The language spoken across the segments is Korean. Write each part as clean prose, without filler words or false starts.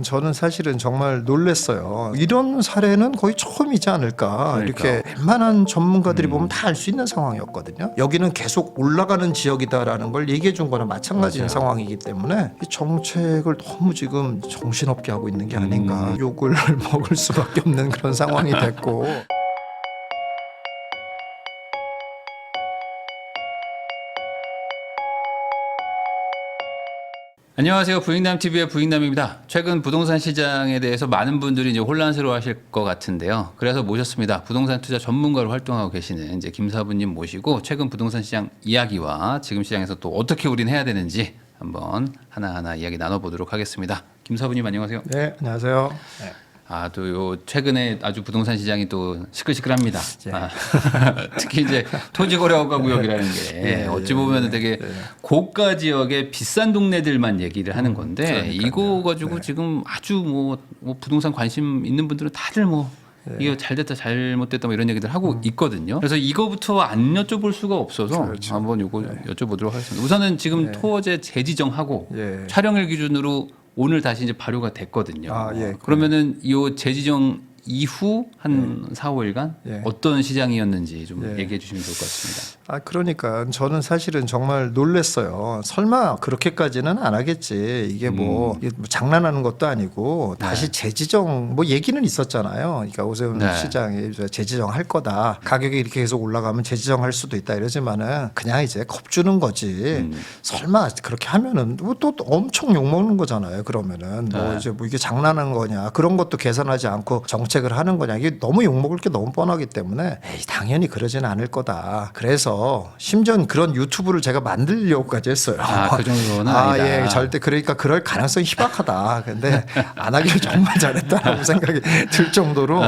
저는 사실은 정말 놀랐어요. 이런 사례는 거의 처음이지 않을까. 이렇게 웬만한 전문가들이 보면 다 알 수 있는 상황이었거든요. 여기는 계속 올라가는 지역이다라는 걸 얘기해 준 거나 마찬가지인 상황이기 때문에 이 정책을 너무 지금 정신없게 하고 있는 게 아닌가. 욕을 먹을 수밖에 없는 그런 상황이 됐고. 안녕하세요. 부익남TV의 부익남입니다. 최근 부동산 시장에 대해서 많은 분들이 이제 혼란스러워 하실 것 같은데요. 그래서 모셨습니다. 부동산 투자 전문가로 활동하고 계시는 이제 김사부님 모시고 최근 부동산 시장 이야기와 지금 시장에서 또 어떻게 우린 해야 되는지 한번 하나하나 이야기 나눠보도록 하겠습니다. 김사부님 안녕하세요. 네, 안녕하세요. 네. 또 요 최근에 아주 부동산 시장이 또 시끌시끌합니다. 예. 특히 이제 토지거래허가 구역이라는 게 어찌 보면 되게 고가 지역의 비싼 동네들만 얘기를 하는 건데 그러니까요. 이거 가지고 지금 아주 뭐 부동산 관심 있는 분들은 다들 뭐 이거 잘됐다 잘못됐다 뭐 이런 얘기들 하고 있거든요. 그래서 이거부터 안 여쭤볼 수가 없어서 한번 요거 여쭤보도록 하겠습니다. 우선은 지금 토지 재지정하고 촬영일 기준으로 오늘 다시 이제 발효가 됐거든요. 그러면은 이 재지정 이후 한 4, 5일간 어떤 시장이었는지 좀 얘기해 주시면 좋을 것 같습니다. 그러니까 저는 사실은 정말 놀랐어요. 설마 그렇게까지는 안 하겠지. 이게 뭐 장난하는 것도 아니고 다시 재지정 뭐 얘기는 있었잖아요. 그러니까 오세훈 시장이 재지정 할 거다. 가격이 이렇게 계속 올라가면 재지정할 수도 있다 이러지만은 그냥 이제 겁주는 거지. 설마 그렇게 하면은 또 엄청 욕 먹는 거잖아요. 그러면은 뭐 이제 뭐 이게 장난하는 거냐 그런 것도 계산하지 않고 정책을 하는 거냐 이게 너무 욕 먹을 게 너무 뻔하기 때문에 당연히 그러지는 않을 거다. 그래서 심지어 그런 유튜브를 제가 만들려고까지 했어요. 그 정도는 아니다. 절대 그러니까 그럴 가능성이 희박하다. 근데 안 하길 정말 잘했다라고 생각이 들 정도로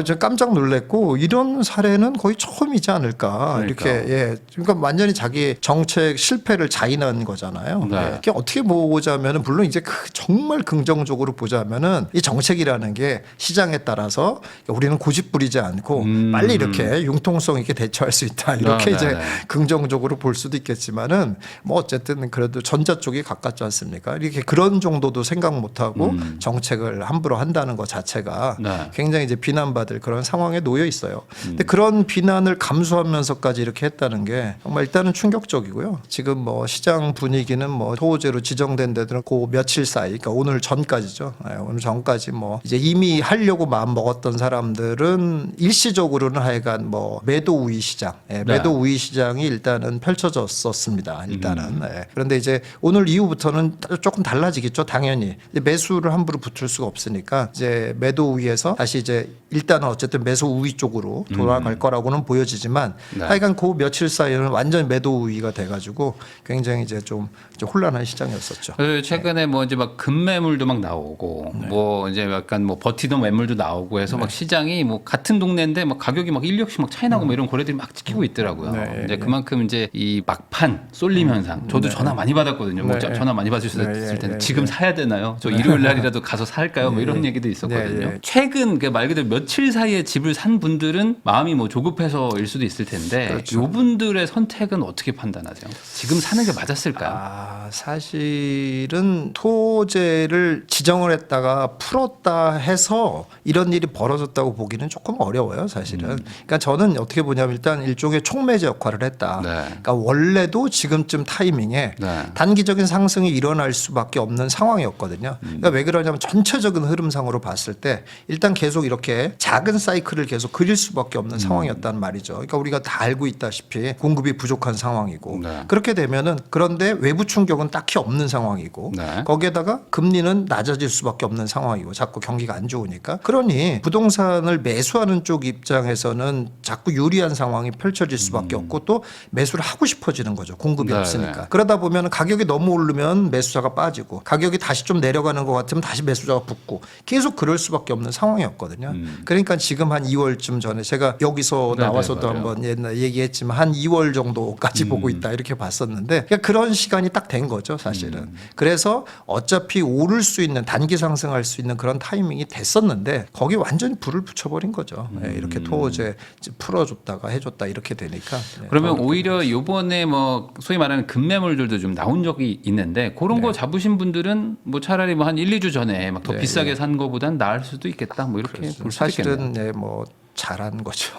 좀 깜짝 놀랐고 이런 사례는 거의 처음이지 않을까. 이렇게 그러니까 완전히 자기 정책 실패를 자인한 거잖아요. 이게 어떻게 보자면은 물론 이제 정말 긍정적으로 보자면은 이 정책이라는 게 시장에 따라서 우리는 고집 부리지 않고 빨리 이렇게 융통성 있게 대처할 수 있다. 이렇게 이제 긍정적으로 볼 수도 있겠지만은 뭐 어쨌든 그래도 전자 쪽이 가깝지 않습니까? 이렇게 그런 정도도 생각 못 하고 정책을 함부로 한다는 것 자체가 굉장히 이제 비난받을 그런 상황에 놓여 있어요. 근데 그런 비난을 감수하면서까지 이렇게 했다는 게 정말 일단은 충격적이고요. 지금 뭐 시장 분위기는 뭐 토호제로 지정된 데들은 그 며칠 사이, 그러니까 오늘 전까지죠. 오늘 전까지 뭐 이제 이미 하려고 마음 먹었던 사람들은 일시적으로는 하여간 뭐 매도 우위 시장, 매도 우위 시장이 일단은 펼쳐졌었습니다. 일단은. 그런데 이제 오늘 이후부터는 조금 달라지겠죠. 당연히 매수를 함부로 붙을 수가 없으니까 이제 매도 우위에서 다시 이제 일단은 어쨌든 매수 우위 쪽으로 돌아갈 거라고는 보여지지만 하여간 그 며칠 사이에는 완전 매도 우위가 돼가지고 굉장히 이제 좀 혼란한 시장이었었죠. 최근에 뭐 이제 막 급매물도 막 나오고 뭐 이제 약간 뭐 버티던 매물도 나오고 해서 막 시장이 뭐 같은 동네인데 막 가격이 막 1억씩 막 차이 나고 뭐 이런 거래들이 막 찍히고 있더라고요. 이제 그만큼 이제 이 막판 쏠림 현상. 저도 전화 많이 받았거든요. 뭐 전화 많이 받으셨을 텐데 지금 사야 되나요? 저 일요일 날이라도 가서 살까요? 뭐 이런 얘기도 있었거든요. 최근 말 그대로 며칠 사이에 집을 산 분들은 마음이 뭐 조급해서일 수도 있을 텐데 이분들의 선택은 어떻게 판단하세요? 지금 사는 게 맞았을까요? 사실은 토지를 지정을 했다가 풀었다 해서 이런 일이 벌어졌다고 보기는 조금 어려워요, 사실은. 그러니까 저는 어떻게 보냐면 일단 일종의 촉매제 역할을 했다. 그러니까 원래도 지금쯤 타이밍에 단기적인 상승이 일어날 수밖에 없는 상황이었거든요. 그러니까 왜 그러냐면 전체적인 흐름상으로 봤을 때 일단 계속 이렇게 작은 사이클을 계속 그릴 수밖에 없는 상황이었단 말이죠. 그러니까 우리가 다 알고 있다시피 공급이 부족한 상황이고 그렇게 되면은 그런데 외부 충격은 딱히 없는 상황이고 거기에다가 금리는 낮아질 수밖에 없는 상황이고 자꾸 경기가 안 좋으니까 그러니 부동산을 매수하는 쪽 입장에서는 자꾸 유리한 상황이 펼쳐질 수밖에 없고 또 매수를 하고 싶어지는 거죠. 공급이 없으니까. 그러다 보면 가격이 너무 오르면 매수자가 빠지고 가격이 다시 좀 내려가는 것 같으면 다시 매수자가 붙고 계속 그럴 수밖에 없는 상황이었거든요. 그러니까 지금 한 2월쯤 전에 제가 여기서 나와서도 한번 옛날 얘기했지만 한 2월 정도까지 보고 있다 이렇게 봤었는데 그러니까 그런 시간이 딱 된 거죠, 사실은. 그래서 어차피 오를 수 있는 단기 상승할 수 있는 그런 타이밍이 됐었는데 거기 완전히 불을 붙여버린 거죠. 이렇게 토호제 풀어줬다가 해줬다 이렇게 되니까 그러면 오히려 이번에 뭐 소위 말하는 급매물들도 좀 나온 적이 있는데 그런 거 잡으신 분들은 뭐 차라리 뭐 한 1, 2주 전에 막 더 비싸게 산 거보단 나을 수도 있겠다. 뭐 이렇게 볼 수도 있겠네요. 사실은 뭐 잘한 거죠.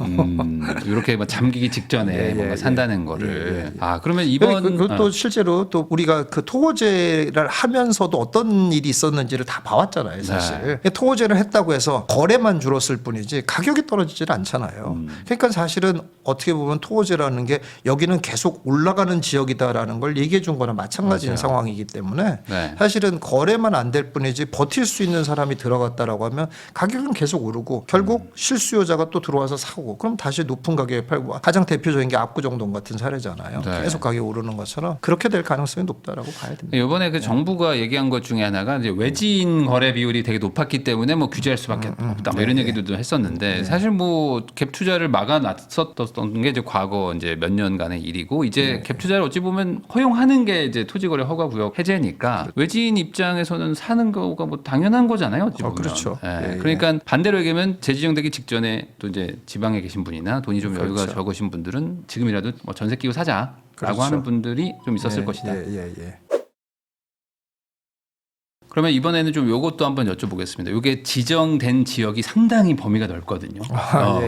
이렇게 뭐 잠기기 직전에 뭔가 산다는 거를. 아 그러면 이번 그것도 실제로 또 우리가 그 토호제를 하면서도 어떤 일이 있었는지를 다 봐왔잖아요. 사실 토호제를 했다고 해서 거래만 줄었을 뿐이지 가격이 떨어지질 않잖아요. 그러니까 사실은 어떻게 보면 토호제라는 게 여기는 계속 올라가는 지역이다라는 걸 얘기해 준 거나 마찬가지인 상황이기 때문에 사실은 거래만 안 될 뿐이지 버틸 수 있는 사람이 들어갔다라고 하면 가격은 계속 오르고 결국 실수요자가 또 들어와서 사고 그럼 다시 높은 가격에 팔고 가장 대표적인 게 압구정동 같은 사례잖아요. 계속 가격이 오르는 것처럼 그렇게 될 가능성이 높다라고 봐야 됩니다. 이번에 그 정부가 얘기한 것 중에 하나가 이제 외지인 거래 비율이 되게 높았기 때문에 뭐 규제할 수밖에 없다. 뭐 이런 얘기도 했었는데 사실 뭐 갭 투자를 막아놨었던 게 이제 과거 이제 몇 년간의 일이고 이제 갭 투자를 어찌 보면 허용하는 게 이제 토지거래 허가구역 해제니까 외지인 입장에서는 사는 거가 뭐 당연한 거잖아요. 어찌 보면. 그렇죠. 그러니까 반대로 얘기하면 재지정되기 직전에 또 이제 지방에 계신 분이나 돈이 좀 여유가 적으신 분들은 지금이라도 뭐 전세 끼고 사자라고 하는 분들이 좀 있었을 것이다. 그러면 이번에는 좀 요것도 한번 여쭤보겠습니다. 이게 지정된 지역이 상당히 범위가 넓거든요.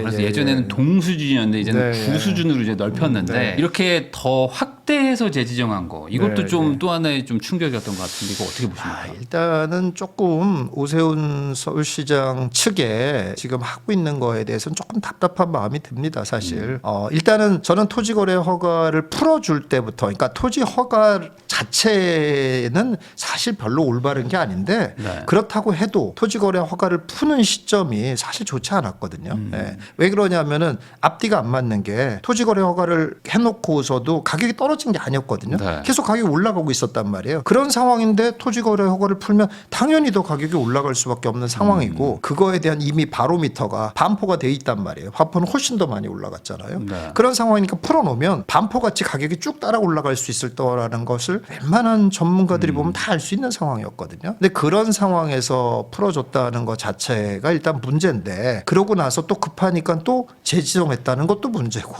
그래서 예전에는 동수준이었는데 이제는 구수준으로 이제 넓혔는데 이렇게 더 확대해서 재지정한 거 이것도 좀 또 하나의 좀 충격이었던 것 같은데 이거 어떻게 보십니까? 일단은 조금 오세훈 서울시장 측에 지금 하고 있는 거에 대해서는 조금 답답한 마음이 듭니다. 사실 일단은 저는 토지거래 허가를 풀어줄 때부터 그러니까 토지 허가 자체는 사실 별로 올바른 게 아닌데 그렇다고 해도 토지거래 허가를 푸는 시점이 사실 좋지 않았거든요. 왜 그러냐면은 앞뒤가 안 맞는 게 토지거래 허가를 해놓고서도 가격이 떨어진 게 아니었거든요. 계속 가격이 올라가고 있었단 말이에요. 그런 상황인데 토지거래 허가를 풀면 당연히 더 가격이 올라갈 수밖에 없는 상황이고 그거에 대한 이미 바로미터가 반포가 돼 있단 말이에요. 반포는 훨씬 더 많이 올라갔잖아요. 그런 상황이니까 풀어놓으면 반포같이 가격이 쭉 따라 올라갈 수 있을 거라는 것을 웬만한 전문가들이 보면 다 알 수 있는 상황이었거든요. 근데 그런 상황에서 풀어줬다는 것 자체가 일단 문제인데 그러고 나서 또 급하니까 또 재지정했다는 것도 문제고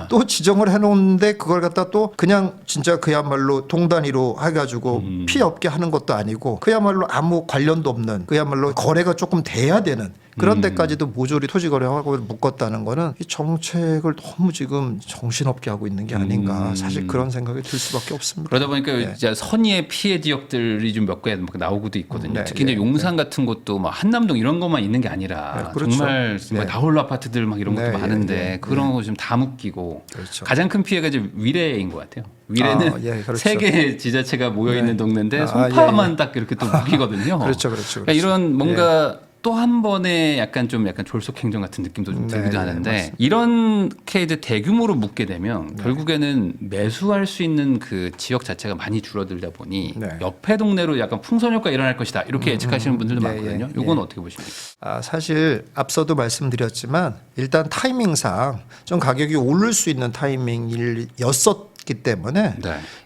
또 지정을 해놓는데 그걸 갖다 또 그냥 진짜 그야말로 동단위로 해가지고 피해 없게 하는 것도 아니고 그야말로 아무 관련도 없는 그야말로 거래가 조금 돼야 되는 그런 데까지도 모조리 토지거래 허가를 묶었다는 거는 이 정책을 너무 지금 정신없게 하고 있는 게 아닌가 사실 그런 생각이 들 수밖에 없습니다. 그러다 보니까 이제 선의의 피해 지역들이 좀 몇 개 나오고도 있거든요. 특히 이제 용산 같은 곳도 막 한남동 이런 것만 있는 게 아니라 정말 다홀로 아파트들 막 이런 것도 많은데 그런 거 좀 다 묶이고 가장 큰 피해가 이제 위례인 것 같아요. 위례는 세 개의 지자체가 모여 있는 동네인데 송파만 딱 이렇게 또 묶이거든요. 그러니까 이런 뭔가 또 한 번에 약간 졸속 행정 같은 느낌도 좀 들기도 하는데 이렇게 이제 대규모로 묶게 되면 결국에는 매수할 수 있는 그 지역 자체가 많이 줄어들다 보니 옆에 동네로 약간 풍선 효과 일어날 것이다 이렇게 예측하시는 분들도 많거든요. 이건 어떻게 보십니까? 사실 앞서도 말씀드렸지만 일단 타이밍상 좀 가격이 오를 수 있는 타이밍이었었기 때문에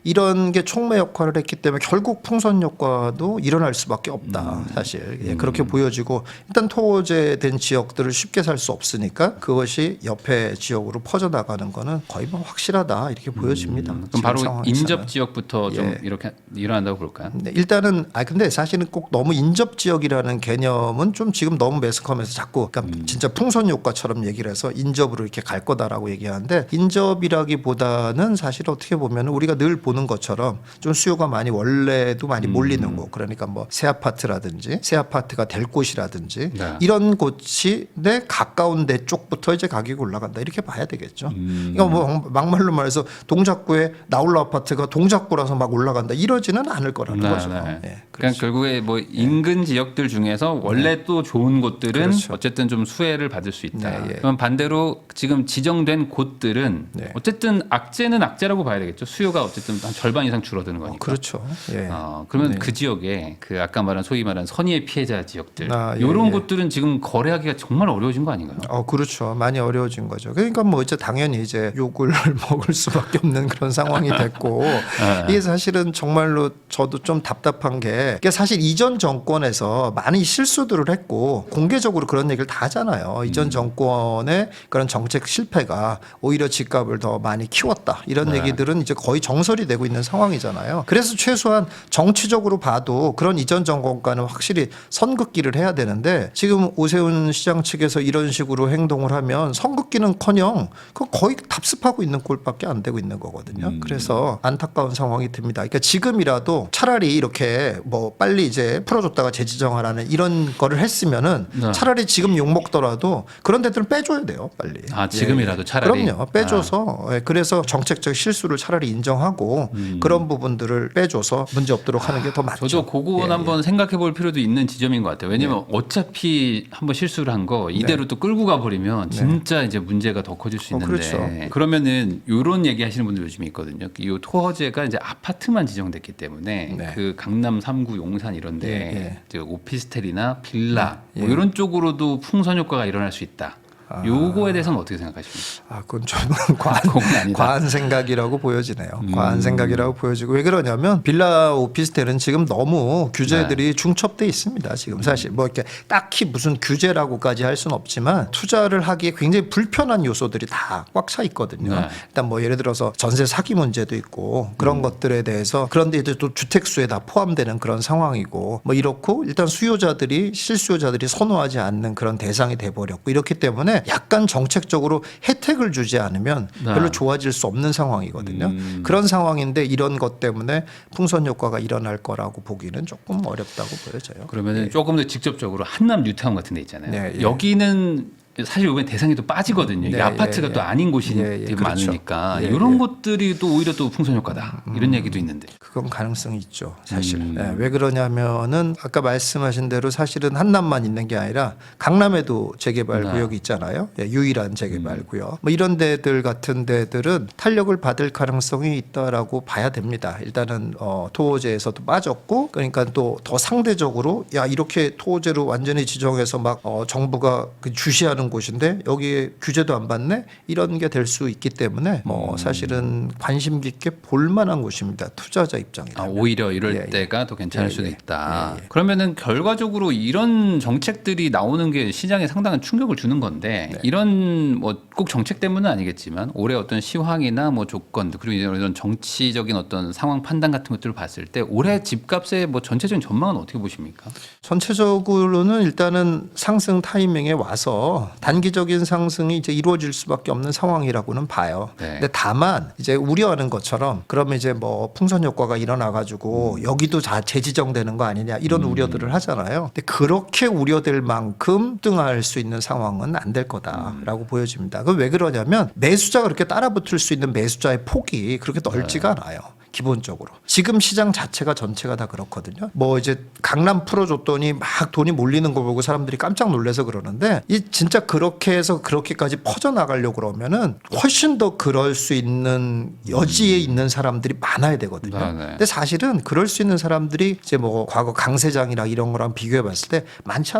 이런 게 촉매 역할을 했기 때문에 결국 풍선 효과도 일어날 수밖에 없다. 사실 그렇게 보여지고 일단 토제된 지역들을 쉽게 살 수 없으니까 그것이 옆에 지역으로 퍼져나가는 거는 거의 뭐 확실하다 이렇게 보여집니다. 그럼 바로 인접 지역부터 좀 이렇게 일어난다고 볼까요? 일단은 근데 사실은 꼭 너무 인접 지역이라는 개념은 좀 지금 너무 매스컴에서 자꾸 그러니까 진짜 풍선 효과처럼 얘기를 해서 인접으로 이렇게 갈 거다라고 얘기하는데 인접이라기보다는 사실 어떻게 보면 우리가 늘 보는 것처럼 좀 수요가 많이 원래도 많이 몰리는 곳 그러니까 뭐 새 아파트라든지 새 아파트가 될 곳이라든지 이런 곳이 내 가까운 데 쪽부터 이제 가격이 올라간다 이렇게 봐야 되겠죠. 그러니까 뭐 막말로 말해서 동작구에 나홀로 아파트가 동작구라서 막 올라간다 이러지는 않을 거라는 거죠. 그러니까 결국에 뭐 인근 지역들 중에서 원래 또 좋은 곳들은 어쨌든 좀 수혜를 받을 수 있다. 그럼 반대로 지금 지정된 곳들은 어쨌든 악재는 악재라고 그렇다고 봐야 되겠죠. 수요가 어쨌든 한 절반 이상 줄어드는 거니까. 그렇죠. 예. 그러면 그 지역에 그 아까 말한 소위 말한 선의의 피해자 지역들 예, 이런 예. 곳들은 지금 거래하기가 정말 어려워진 거 아닌가요? 그렇죠. 많이 어려워진 거죠. 그러니까 뭐 이제 당연히 이제 욕을 먹을 수밖에 없는 그런 상황이 됐고 이게 사실은 정말로 저도 좀 답답한 게 이게 사실 이전 정권에서 많은 실수들을 했고 공개적으로 그런 얘기를 다 하잖아요. 이전 정권의 그런 정책 실패가 오히려 집값을 더 많이 키웠다. 이런 얘기들은 이제 거의 정설이 되고 있는 상황이잖아요. 그래서 최소한 정치적으로 봐도 그런 이전 정권과는 확실히 선긋기를 해야 되는데 지금 오세훈 시장 측에서 이런 식으로 행동을 하면 선긋기는커녕 거의 답습하고 있는 꼴밖에 안 되고 있는 거거든요. 그래서 안타까운 상황이 듭니다. 그러니까 지금이라도 차라리 이렇게 뭐 빨리 이제 풀어줬다가 재지정하라는 이런 거를 했으면은 차라리 지금 욕 먹더라도 그런 데들은 빼줘야 돼요, 빨리. 지금이라도 차라리. 그럼요, 빼줘서 그래서 정책적 실수를 차라리 인정하고 그런 부분들을 빼줘서 문제 없도록 하는 게 더 맞죠. 저도 그건 한번 생각해 볼 필요도 있는 지점인 것 같아요. 왜냐하면 어차피 한번 실수를 한 거 이대로 또 끌고 가버리면 진짜 이제 문제가 더 커질 수 있는데 그렇죠. 그러면은 이런 얘기 하시는 분들 요즘 있거든요. 이 토지가 이제 아파트만 지정됐기 때문에 그 강남 3구 용산 이런데 이제 오피스텔이나 빌라 뭐 이런 쪽으로도 풍선 효과가 일어날 수 있다. 요거에 대해서는 어떻게 생각하십니까? 그건 좀 그건 아니다. 과한 생각이라고 보여지네요. 과한 생각이라고 보여지고 왜 그러냐면 빌라 오피스텔은 지금 너무 규제들이 중첩돼 있습니다. 지금 사실 뭐 이렇게 딱히 무슨 규제라고까지 할 수는 없지만 투자를 하기에 굉장히 불편한 요소들이 다 꽉 차 있거든요. 일단 뭐 예를 들어서 전세 사기 문제도 있고 그런 것들에 대해서 그런데 이제 또 주택수에 다 포함되는 그런 상황이고 뭐 이렇고 일단 수요자들이 실수요자들이 선호하지 않는 그런 대상이 돼버렸고 이렇기 때문에 약간 정책적으로 혜택을 주지 않으면 별로 좋아질 수 없는 상황이거든요. 그런 상황인데 이런 것 때문에 풍선 효과가 일어날 거라고 보기는 조금 어렵다고 보여져요. 그러면은 조금 더 직접적으로 한남 뉴타운 같은 데 있잖아요. 예. 여기는 사실 이번에 대상이 또 빠지거든요. 이게 아파트가 또 아닌 곳이 그렇죠. 많으니까 이런 것들이 또 오히려 또 풍선 효과다 이런 얘기도 있는데. 그건 가능성이 있죠, 사실. 왜 그러냐면은 아까 말씀하신 대로 사실은 한남만 있는 게 아니라 강남에도 재개발 구역이 있잖아요. 유일한 재개발 구역. 뭐 이런 데들 같은 데들은 탄력을 받을 가능성이 있다라고 봐야 됩니다. 일단은 토호제에서도 빠졌고, 그러니까 또 더 상대적으로 야 이렇게 토호제로 완전히 지정해서 막 정부가 주시하는 곳인데 여기에 규제도 안 받네 이런 게 될 수 있기 때문에 뭐 사실은 관심 깊게 볼 만한 곳입니다. 투자자 입장이라면. 오히려 이럴 때가 더 괜찮을 수도 있다. 그러면은 결과적으로 이런 정책들이 나오는 게 시장에 상당한 충격을 주는 건데 이런 뭐 꼭 정책 때문은 아니겠지만 올해 어떤 시황이나 뭐 조건 그리고 이런 정치적인 어떤 상황 판단 같은 것들을 봤을 때 올해 집값의 뭐 전체적인 전망은 어떻게 보십니까? 전체적으로는 일단은 상승 타이밍에 와서 단기적인 상승이 이제 이루어질 수밖에 없는 상황이라고는 봐요. 근데 다만 이제 우려하는 것처럼 그러면 이제 뭐 풍선 효과가 일어나 가지고 여기도 다 재지정되는 거 아니냐 이런 우려들을 하잖아요. 근데 그렇게 우려될 만큼 등할 수 있는 상황은 안 될 거다라고 보여집니다. 그 왜 그러냐면 매수자가 그렇게 따라붙을 수 있는 매수자의 폭이 그렇게 넓지가 않아요. 기본적으로 지금 시장 자체가 전체가 다 그렇거든요. 뭐 이제 강남 풀어줬더니 막 돈이 몰리는 거 보고 사람들이 깜짝 놀라서 그러는데 이 진짜 그렇게 해서 그렇게까지 퍼져나가려고 그러면은 훨씬 더 그럴 수 있는 여지에 있는 사람들이 많아야 되거든요. 근데 사실은 그럴 수 있는 사람들이 이제 뭐 과거 강세장이랑 이런 거랑 비교해 봤을 때 많지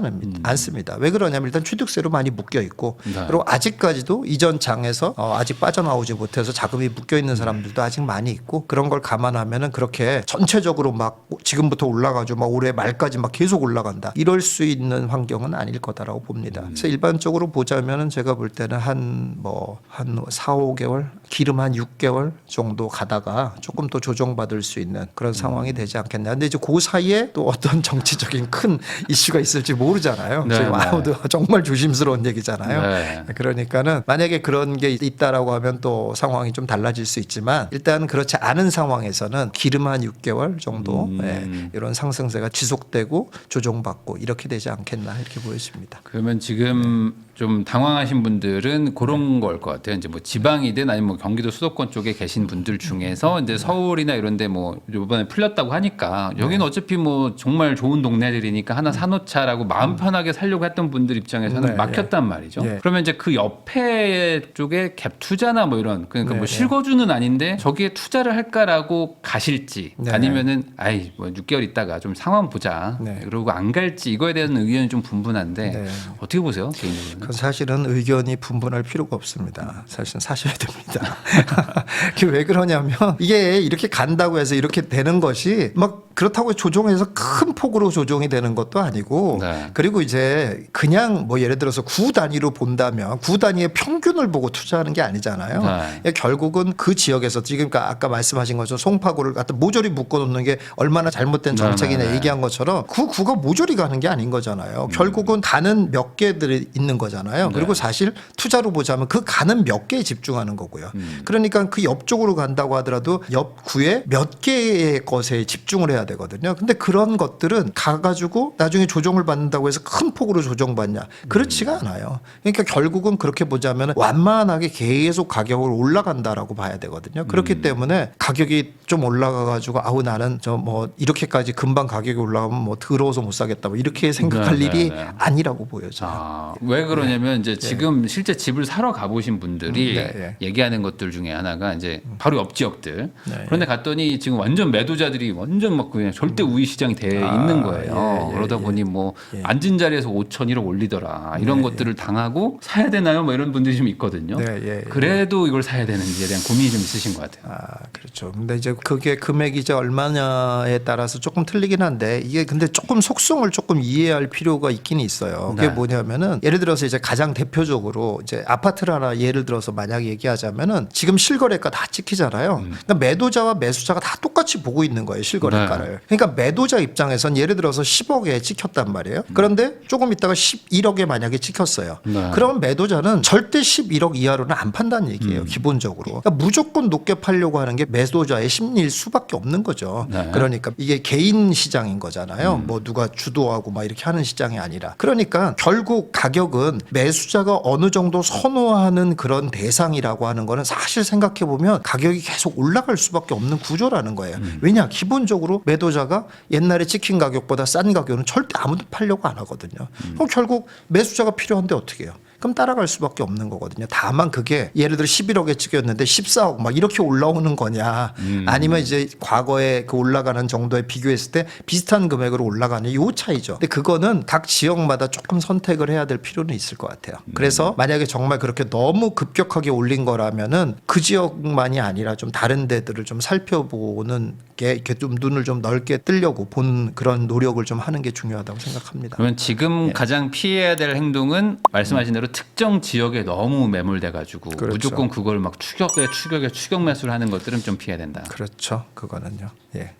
않습니다. 왜 그러냐면 일단 취득세로 많이 묶여 있고 그리고 아직까지도 이전 장에서 아직 빠져나오지 못해서 자금이 묶여 있는 사람들도 아직 많이 있고 그런 걸 감안하면은 그렇게 전체적으로 막 지금부터 올라가죠. 막 올해 말까지 막 계속 올라간다. 이럴 수 있는 환경은 아닐 거다라고 봅니다. 그래서 일반적으로 보자면은 제가 볼 때는 한 4, 5개월, 기름 한 6개월 정도 가다가 조금 더 조정받을 수 있는 그런 상황이 되지 않겠나. 근데 이제 그 사이에 또 어떤 정치적인 큰 이슈가 있을지 모르잖아요. 지금 아무도 정말 조심스러운 얘기잖아요. 그러니까는 만약에 그런 게 있다라고 하면 또 상황이 좀 달라질 수 있지만 일단 그렇지 않은 상황 상황에서는 기름 한 6개월 정도 이런 상승세가 지속되고 조정받고 이렇게 되지 않겠나 이렇게 보여집니다. 그러면 지금 좀 당황하신 분들은 그런 걸 것 같아요. 이제 뭐 지방이든 아니면 뭐 경기도 수도권 쪽에 계신 분들 중에서 이제 서울이나 이런데 뭐 이번에 풀렸다고 하니까 여기는 어차피 뭐 정말 좋은 동네들이니까 하나 사놓자라고 마음 편하게 살려고 했던 분들 입장에서는 막혔단 말이죠. 그러면 이제 그 옆에 쪽에 갭 투자나 뭐 이런 그러니까 뭐 실거주는 아닌데 저기에 투자를 할까라고 가실지 아니면은 아이 뭐 6개월 있다가 좀 상황 보자 그러고 안 갈지 이거에 대한 의견이 좀 분분한데 어떻게 보세요 개인적으로는? 사실은 의견이 분분할 필요가 없습니다. 사실은 사셔야 됩니다. 그게 왜 그러냐면 이게 이렇게 간다고 해서 이렇게 되는 것이 막 그렇다고 조정해서 큰 폭으로 조정이 되는 것도 아니고 그리고 이제 그냥 뭐 예를 들어서 구 단위로 본다면 구 단위의 평균을 보고 투자하는 게 아니잖아요. 결국은 그 지역에서 지금 아까 말씀하신 것처럼 송파구를 갖다 모조리 묶어놓는 게 얼마나 잘못된 정책이냐 얘기한 것처럼 그 구가 모조리 가는 게 아닌 거잖아요. 결국은 가는 몇 개들이 있는 거잖아요. 그리고 사실 투자로 보자면 그 가는 몇 개에 집중하는 거고요. 그러니까 그 옆쪽으로 간다고 하더라도 옆 구에 몇 개의 것에 집중을 해야 되거든요. 근데 그런 것들은 가가지고 나중에 조정을 받는다고 해서 큰 폭으로 조정받냐? 그렇지가 않아요. 그러니까 결국은 그렇게 보자면 완만하게 계속 가격을 올라간다라고 봐야 되거든요. 그렇기 때문에 가격이 좀 올라가가지고 아우 나는 저 뭐 이렇게까지 금방 가격이 올라가면 뭐 더러워서 못 사겠다 뭐 이렇게 생각할 일이 아니라고 보여져요. 왜 그러냐면 이제 지금 실제 집을 사러 가보신 분들이 얘기하는 것들 중에 하나가 이제 바로 옆 지역들. 그런데 갔더니 지금 완전 매도자들이 완전 막 그냥 절대 우위 시장이 돼 있는 거예요. 그러다 보니 뭐 앉은 자리에서 5천 1억 올리더라 이런 것들을 당하고 사야 되나요? 뭐 이런 분들이 좀 있거든요. 그래도 이걸 사야 되는지에 대한 고민이 좀 있으신 것 같아요. 그렇죠. 근데 이제 그게 금액이 이제 얼마냐에 따라서 조금 틀리긴 한데 이게 근데 조금 속성을 조금 이해할 필요가 있긴 있어요. 그게 뭐냐면은 예를 들어서 이제 가장 대표적으로 이제 아파트를 하나 예를 들어서 만약에 얘기하자면은 지금 실거래가 다 찍히잖아요. 그러니까 매도자와 매수자가 다 똑같이 보고 있는 거예요. 실거래가를. 그러니까 매도자 입장에선 예를 들어서 10억에 찍혔단 말이에요. 그런데 조금 있다가 11억에 만약에 찍혔어요. 그러면 매도자는 절대 11억 이하로는 안 판다는 얘기예요. 기본적으로. 그러니까 무조건 높게 팔려고 하는 게 매도자의 심리일 수밖에 없는 거죠. 그러니까 이게 개인 시장인 거잖아요. 뭐 누가 주도하고 막 이렇게 하는 시장이 아니라. 그러니까 결국 가격은 매수자가 어느 정도 선호하는 그런 대상이라고 하는 거는 사실 생각해 보면 가격이 계속 올라갈 수밖에 없는 구조라는 거예요. 왜냐? 기본적으로 매도자가 옛날에 찍힌 가격보다 싼 가격은 절대 아무도 팔려고 안 하거든요. 그럼 결국 매수자가 필요한데 어떻게 해요? 그럼 따라갈 수밖에 없는 거거든요. 다만 그게 예를 들어 11억에 찍혔는데 14억 막 이렇게 올라오는 거냐 아니면 이제 과거에 그 올라가는 정도에 비교했을 때 비슷한 금액으로 올라가는 요 차이죠. 근데 그거는 각 지역마다 조금 선택을 해야 될 필요는 있을 것 같아요. 그래서 만약에 정말 그렇게 너무 급격하게 올린 거라면은 그 지역만이 아니라 좀 다른 데들을 좀 살펴보는 게 이렇게 좀 눈을 좀 넓게 뜨려고 본 그런 노력을 좀 하는 게 중요하다고 생각합니다. 그러면 지금 가장 피해야 될 행동은 말씀하신 대로 특정 지역에 너무 매몰돼 가지고 무조건 그걸 막 추격 매수를 하는 것들은 좀 피해야 된다. 그렇죠. 그거는요. 예.